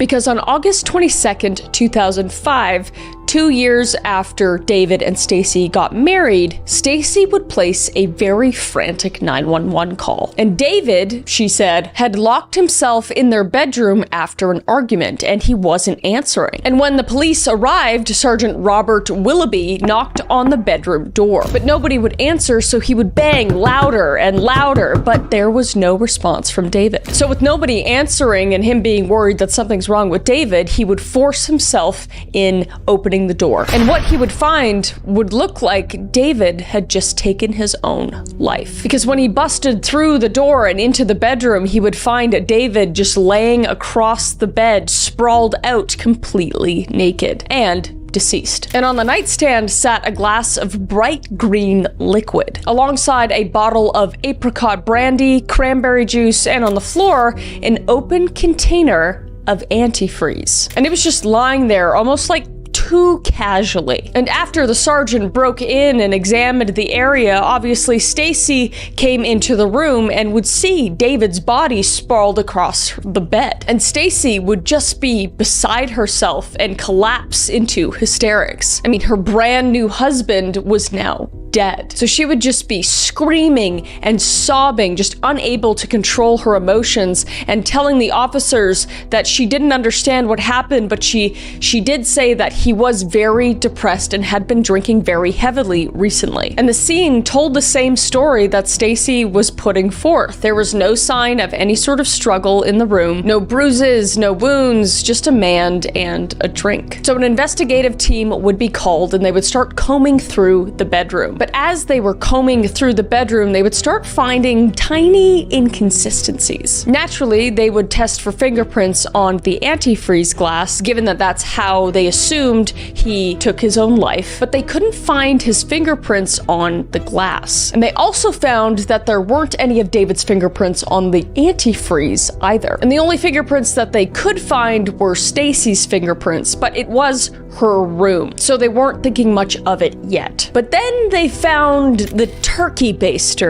Because on August 22nd, 2005, 2 years after David and Stacy got married, Stacy would place a very frantic 911 call. And David, she said, had locked himself in their bedroom after an argument, and he wasn't answering. And when the police arrived, Sergeant Robert Willoughby knocked on the bedroom door. But nobody would answer, so he would bang louder and louder, but there was no response from David. So with nobody answering and him being worried that something's wrong with David, he would force himself in opening the door. And what he would find would look like David had just taken his own life. Because when he busted through the door and into the bedroom, he would find David just laying across the bed, sprawled out, completely naked and deceased. And on the nightstand sat a glass of bright green liquid, alongside a bottle of apricot brandy, cranberry juice, and on the floor, an open container of antifreeze. And it was just lying there, almost like too casually. And after the sergeant broke in and examined the area, obviously Stacy came into the room and would see David's body sprawled across the bed. And Stacy would just be beside herself and collapse into hysterics. I mean, her brand new husband was now dead. So she would just be screaming and sobbing, just unable to control her emotions, and telling the officers that she didn't understand what happened, but she did say that he was very depressed and had been drinking very heavily recently. And the scene told the same story that Stacy was putting forth. There was no sign of any sort of struggle in the room, no bruises, no wounds, just a man and a drink. So an investigative team would be called and they would start combing through the bedroom. But as they were combing through the bedroom, they would start finding tiny inconsistencies. Naturally, they would test for fingerprints on the antifreeze glass, given that that's how they assumed he took his own life, but they couldn't find his fingerprints on the glass. And they also found that there weren't any of David's fingerprints on the antifreeze either. And the only fingerprints that they could find were Stacy's fingerprints, but it was her room, so they weren't thinking much of it yet. But then they found the turkey baster.